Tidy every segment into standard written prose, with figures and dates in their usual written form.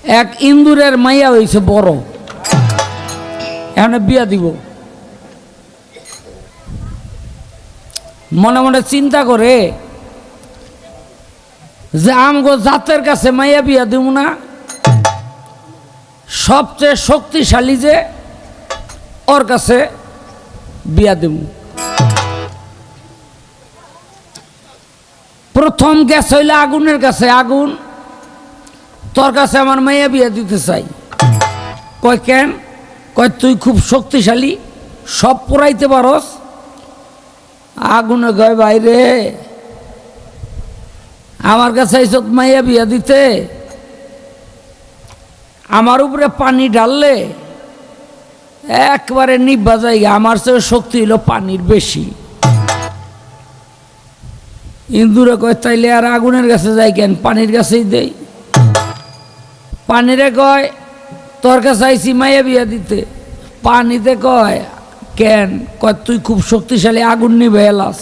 এক ইন্দুরের মাইয়া হয়েছে বড়, এখন বিয়া দিব। মনে মনে চিন্তা করে যে আমগো জাতের কাছে মাইয়া বিয়া দিব না, সবচেয়ে শক্তিশালী যে ওর কাছে বিয়া দিব। প্রথম গ্যাস হইলে আগুনের কাছে, আগুন তোর কাছে আমার মাইয়া বিয়া দিতে চাই। কয় কেন? কয় তুই খুব শক্তিশালী, সব পুরাইতে পারস। আগুনে কয় বাইরে আমার কাছে এইসব মাইয়া বিয়া দিতে, আমার উপরে পানি ঢাললে একবারে নিভা যায়। আমার চেয়ে শক্তি হইল পানির বেশি। ইন্দুরে কয় তাইলে আর আগুনের কাছে যাই কেন, পানির কাছেই দেই। পানিরে কয় তোর কাছে আইসি মাইয়া বিয়া দিতে। পানিতে কয় কেন? কয় তুই খুব শক্তিশালী, আগুন নিবে এলাস।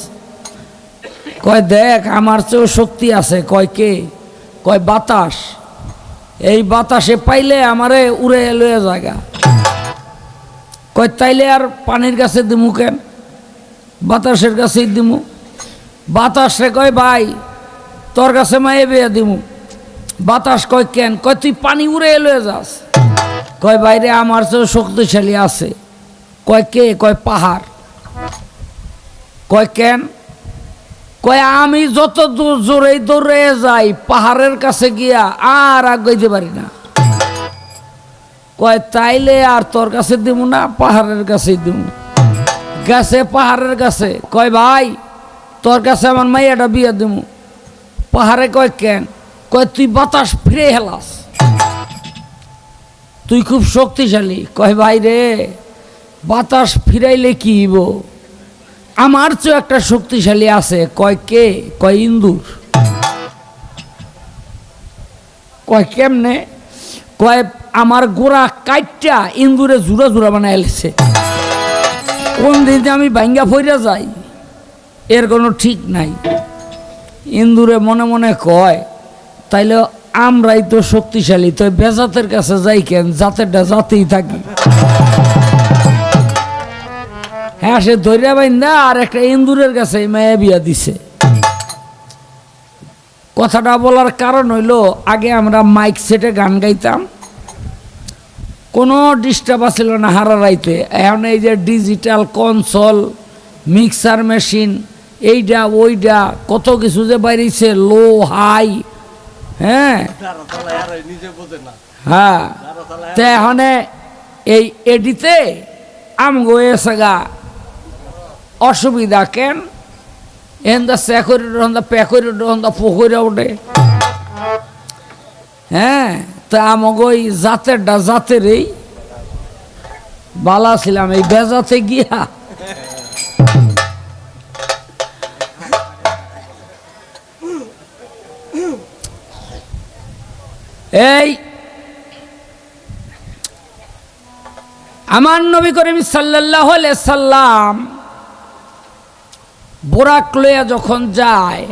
কয় দেখ আমার চেয়েও শক্তি আছে। কয় কে? কয় বাতাস। এই বাতাসে পাইলে আমারে উড়ে লয়ে জায়গা। কয় তাইলে আর পানির কাছে দিমু কেন, বাতাসের কাছেই দিমু। বাতাসে কয় ভাই তোর কাছে মাইয়া বিয়া দিমু। বাতাস কয় কেন? কয় তুই পানি উড়ে লয়ে যাস। কয় বাইরে আমার চেয়েও শক্তিশালী আছে। কয় কে? কয় পাহাড়। কয় কেন? কয় আমি যত দূর জোরে দৌড়ে যাই পাহাড়ের কাছে গিয়া আর আগাইতে পারি না। কয় তাইলে আর তোর কাছে দিব না, পাহাড়ের কাছেই দিব। গেছে পাহাড়ের কাছে। কয় ভাই তোর কাছে আমার মাইয়াটা বিয়া দিব। পাহাড়ে কয় কেন? কয় তুই বাতাস ফিরে হেলাস, তুই খুব শক্তিশালী। কয় ভাই রে বাতাস ফিরাইলে কি হইব, আমার চেয়ে একটা শক্তিশালী আছে। কয় কে? কয় ইন্দুর। কয় কেমনে? কয় আমার গোড়া কাইটটা ইন্দুরে জুড়া জুড়া বানায় এলেছে। কোন দিন আমি ভাঙ্গা ফইরা যাই এর কোনো ঠিক নাই। ইন্দুরে মনে মনে কয় তাইলে আমরাই তো শক্তিশালী, তো বেজাতের কাছে যাই কেন, জাতেরটা জাতেই থাকি। হ্যাঁ সে ধৈর্য বাইন্দা আর একটা ইন্দুরের কাছে মায়া বিয়া দিছে। কথাটা বলার কারণ হইল আগে আমরা মাইক সেটে গান গাইতাম, কোনো ডিস্টার্ব ছিল না হারা রাইতে। এখন এই যে ডিজিটাল কনসোল, মিক্সার মেশিন, এইটা ওইটা কত কিছু যে বাইরেছে, লো হাই। হ্যাঁ হ্যাঁ, তো এখন এই এডিতে আমগো এসেগা অসুবিধা। কেন? এন্দা চেকরি রহন্দা পেকরি রহন্দা পুকুরে ওঠে। হ্যাঁ, তা আমাকে ওই জাতেরটা জাতেরই বালা ছিলাম, এই বেজাতে গিয়া এই আমার নবী করিম সাল্লাল্লাহু আলাইহি সাল্লাম বোরাক লইয়া যখন যায়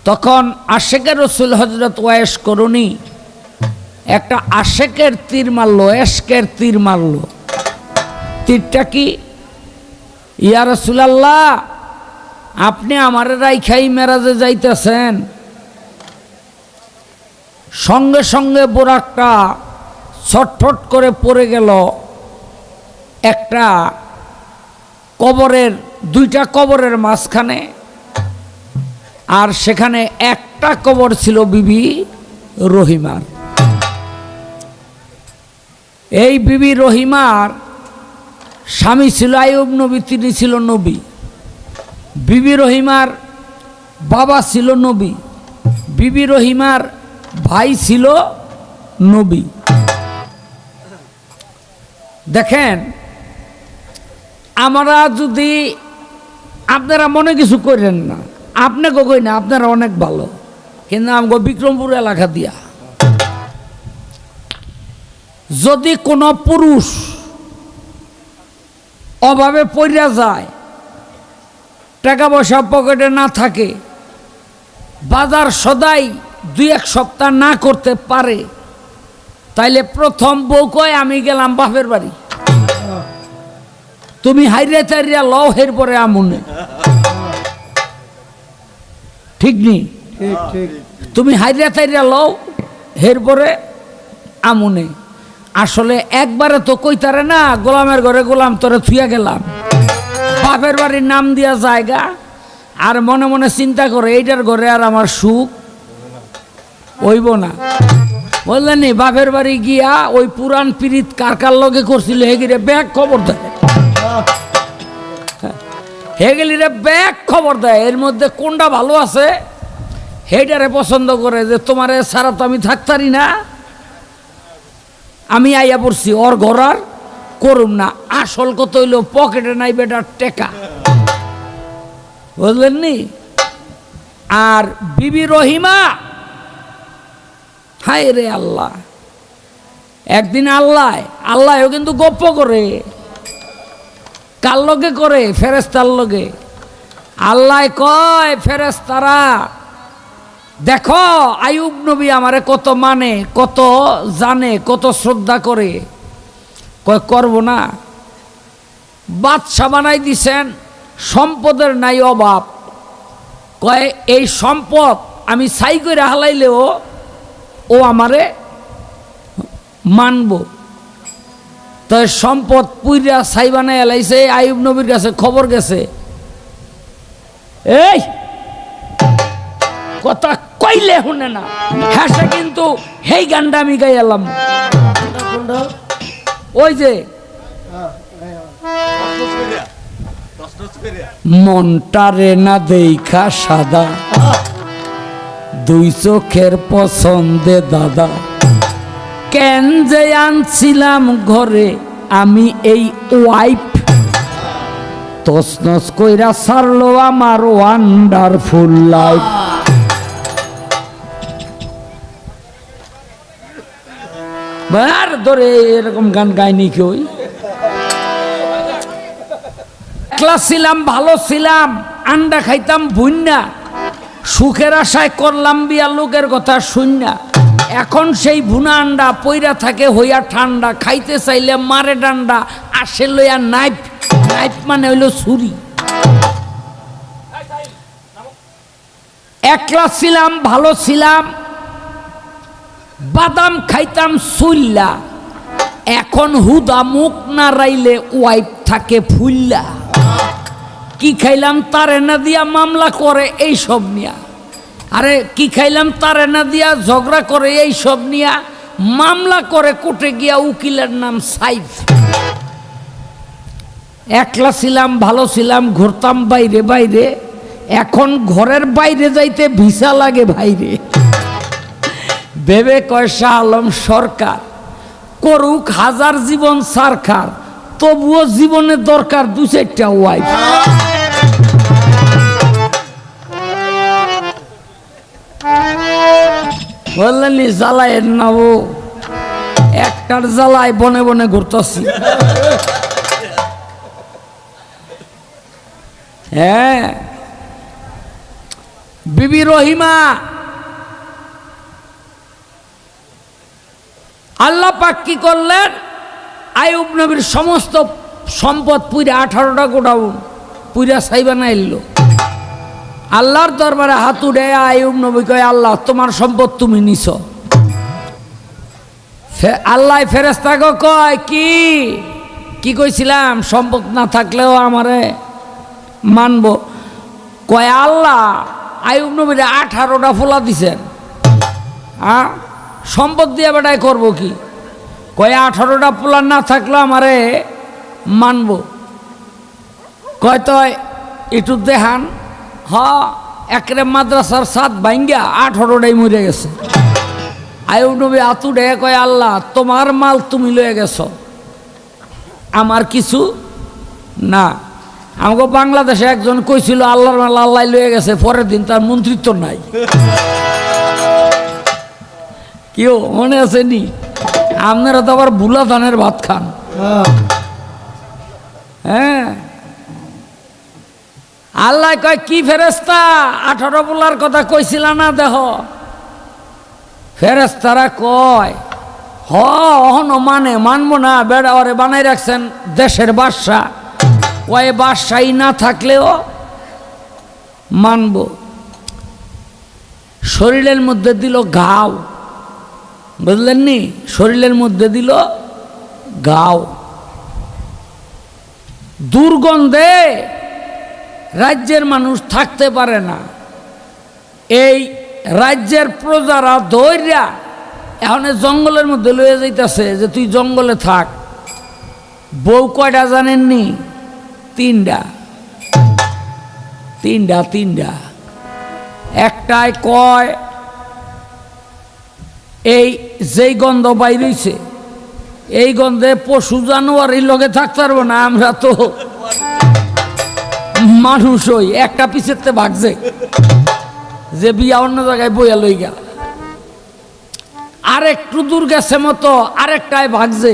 তখন আশেকের রসুল হযরত ওয়াইস করুনি একটা আশেকের তীর মারলো, এশকের তীর মারলো। তীরটা কি? ইয়া রাসূলুল্লাহ আপনি আমারে রাইখাই মেরাজে যাইতেছেন। সঙ্গে সঙ্গে বোরাকটা ছটফট করে পড়ে গেল একটা কবরের, দুইটা কবরের মাঝখানে। আর সেখানে একটা কবর ছিল বিবি রহিমার। এই বিবি রহিমার স্বামী ছিল আইয়ুব নবী, তিনি ছিল নবী। বিবি রহিমার বাবা ছিল নবী, বিবি রহিমার ভাই ছিল নবী। দেখেন আমরা যদি, আপনারা মনে কিছু করেন না, আপনাকে কই না, আপনারা অনেক ভালো, কিন্তু আমগো বিক্রমপুর এলাকা দিয়া যদি কোনো পুরুষ অভাবে পড়া যায়, টাকা পয়সা পকেটে না থাকে, বাজার সদাই 2-1 সপ্তাহ না করতে পারে, তাইলে প্রথম বউ কয় আমি গেলাম বাপের বাড়ি, তুমি হাইরে তাইরিয়া লও, হের পরে আমুনে। ঠিক নি? তুমি হাইরে তাইরিয়া লও, হের পরে আমুনে। আসলে একবারে তো কইতারে না, গোলামের ঘরে গোলাম তোরে থুইয়া গেলাম, বাপের বাড়ির নাম দিয়া জায়গা, আর মনে মনে চিন্তা করে এইটার ঘরে আর আমার সুখ হইব না। বললেন বাপের বাড়ি গিয়া ওই পুরান পীড়িত কার কার লগে করছিল হেগিরে ব্যাগ খবর দেয়, হেগেলিরে ব্যাগ খবর দেয়, এর মধ্যে কোনটা ভালো আছে হেইটারে পছন্দ করে, যে তোমারে ছাড়া তো আমি থাকতারি না, আমি আইয়া পড়ছি, ওর ঘর আর করুম না। আসল কত হইল পকেটে নাই বেটার টেকা, বুঝলেন নি? আর বিবি রহিমা, হায় রে আল্লাহ, একদিন আল্লাহও কিন্তু গপ্প করে, কার লগে করে? ফেরেশতার লগে। আল্লাহ কয় ফেরেশতারা দেখো আইয়ুব নবী আমারে কত মানে, কত জানে, কত শ্রদ্ধা করে। কয় করব না, বাদশা বানাই দিছেন, সম্পদের নাই অভাব। কয় এই সম্পদ আমি ছাই করে হালাইলেও ও আমারে মানব। তো সম্পদ পুইরা ছাই বানাই এলাইছে, আইয়ুব নবীর কাছে খবর গেছে, এই কথা কইলে শুনে না, হ্যাঁ কিন্তু হেই গানটা আমি গাই এলাম, ওই যে মনটারে না দেখা সাদা, 2 চোখের পছন্দে দাদা, কেন যে আনছিলাম ঘরে আমি এই ওয়াইফ, তসনস কইরা সারলো আমার ওয়ান্ডারফুল লাইফ। বার ধরে এরকম গান গায়নি কেউ। একলা ছিলাম, ভালো ছিলাম, আন্ডা খাইতাম ভুন্না, সুখের আশায় করলাম বিয়া লোকের কথা শুননা, এখন সেই ভুনা আন্ডা পইরা থাকে হইয়া ঠান্ডা, খাইতে চাইলে মারে ডান্ডা, আসে লইয়া নাইফ, নাইফ মানে হইল ছুরি। একলা ছিলাম, ভালো ছিলাম, বাদাম খাইতাম চুল্লা, এখন হুদা মুখ না রাইলে ওয়াইফ থাকে ফুল্লা। কি খাইলাম তারে না দিয়া মামলা করে এই সব নিয়া, আরে কি খাইলাম তারে না দিয়া ঝগড়া করে এই সব নিয়া, মামলা করে কোর্টে গিয়া উকিলের নাম সাইফ। একলা ছিলাম, ভালো ছিলাম, ঘুরতাম বাইরে বাইরে, এখন ঘরের বাইরে যাইতে ভিসা লাগে ভাইরে। ভেবে কয় শাহ আলম সরকার করুক 1000 জীবন সারখার, তবুও জীবনে দরকার 2-4টা ওয়াইফ। বললেন জ্বালায়ের না, ও একটার জ্বালায় বনে বনে ঘুরতেছি। হ্যাঁ, বিবি রহিমা, আল্লাহ পাক কি করলেন? আইয়ুব নবীর সমস্ত সম্পদ পুরা 18টা গোডাউন পুরা সাইবা না এলো। আল্লাহর দরবারে হাত উঠে আইয়ুব নবী কয় আল্লাহ তোমার সম্পদ তুমি নিছ। আল্লাহ ফেরেশতাকে কয় কি কইছিলাম, সম্পদ না থাকলেও আমারে মানব। কয় আল্লাহ আইয়ুব নবীরে 18টা ফোলা দিছেন, হ্যাঁ সম্পদ দিয়ে বেটায় করবো কি? কয় 18টা পোলা না থাকলে আমারে মানব। কয় তো একটু দেখান, হ একরে মাদ্রাসার সাত ভাঙ্গা 18টাই মরে গেছে। আইয়ুব নবী আতু ডে কয় আল্লাহ তোমার মাল তুমি লয়ে গেছো, আমার কিছু না। আমাকে বাংলাদেশে একজন কইছিল আল্লাহর মাল আল্লাহ লয়ে গেছে, পরের দিন তার মন্ত্রিত্ব নাই। কেউ মনে আছে নি? আপনারা তো আবার বুলা ধানের ভাত খান। হ্যাঁ, আল্লাহ কয় কি ফেরেশতা 18 পোলার কথা কইছিল না, দেহ ফেরেশতারা কয় হ অহনো মানবো না, বেড়া ওরে বানাই রাখছেন দেশের বাদশা, ওই বাদশাহী না থাকলেও মানব। শরীরের মধ্যে দিল ঘাও, বুঝলেন নি, শরীরের মধ্যে দিল ঘাও, দুর্গন্ধে রাজ্যের মানুষ থাকতে পারে না। এই রাজ্যের প্রজারা ধৈর্যা এখন জঙ্গলের মধ্যে লয়ে যাইতেছে যে তুই জঙ্গলে থাক। বউ কয়টা জানেননি? তিনটা। একটাই কয় এই যেই গন্ধ বাইর হইছে এই গন্ধে পশু জানোয়ারের লগে থাকতে পারবো না, আমরা তো মানুষ হই। একটা পিছেতে ভাগছে যে বিয়া অন্য জায়গায় বইয়া লই গেল, আর একটু দূর গেছে মতো আরেকটায় ভাগছে।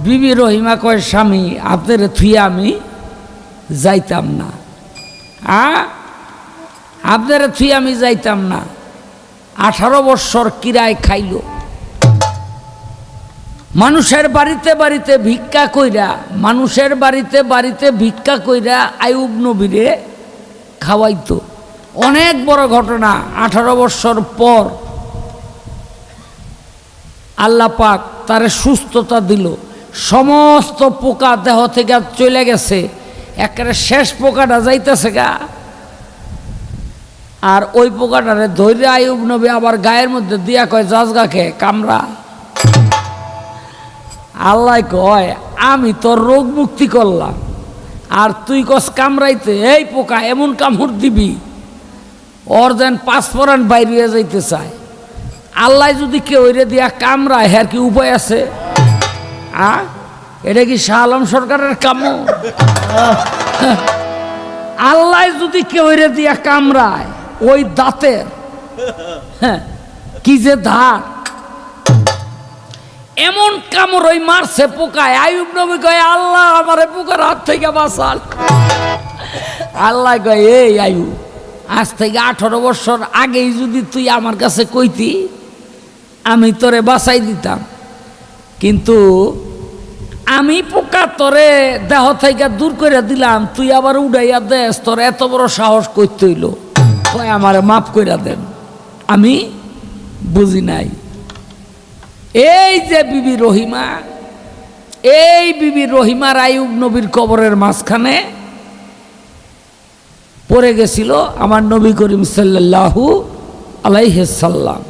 বিবি রহিমা কয় স্বামী আপনার থুয়ে আমি যাইতাম না, আপনার থুয়ে আমি যাইতাম না। 18 বৎসর কিরায় খাইল, মানুষের বাড়িতে বাড়িতে ভিক্ষা কইরা, মানুষের বাড়িতে বাড়িতে ভিক্ষা কইরা আইয়ুব নবীরে খাওয়াইতো। অনেক বড় ঘটনা। 18 বৎসর পর আল্লাহ পাক তারে সুস্থতা দিল, সমস্ত পোকা দেহ থেকে চলে গেছে, একেবারে শেষ পোকাটা যাইতেছে গা। আর ওই পোকাটারে ধৈর্য আইয়ুব নবী আবার গায়ের মধ্যে দিয়া কয় জাজগাকে কামড়া। আল্লাহ কয় আমি তোর রোগ মুক্তি করলাম আর তুই কস কামড়াইতে, এই পোকা এমন কামড় দিবি ওর যেন 5 পরাণ বাইরে যাইতে চায়। আল্লাহ যদি কেউ ওইরে দিয়া কামড়ায় হ্যার কি উপায় আছে? এটা কি শাহ আলম সরকারের কাম? আল্লাহ যদি কেউ ওইরে দিয়া কামড়ায়, ওই দাঁতের কি যে ধার, এমন কামড় ওই মারছে পোকায়। আইয়ুব নবী কয় আল্লাহ আমারে পোকার হাত থেকে বাঁচান। আল্লাহ কয় এই আইয়ুব, আজ থেকে 18 বছর আগেই যদি তুই আমার কাছে কইতি আমি তোরে বাঁচাই দিতাম, কিন্তু আমি পোকা তোরে দেহ থেকে দূর করে দিলাম, তুই আবার উড়াইয়া দেস, তোর এত বড় সাহস করতে হইল। কয় আমারে মাফ কইরা দেন, আমি বুঝি নাই। এই যে বিবি রহিমা, এই বিবি রহিমার আইয়ুব নবীর কবরের মাঝখানে পড়ে গেছিল আমার নবী করিম সাল্লাল্লাহু আলাইহি সাল্লাম।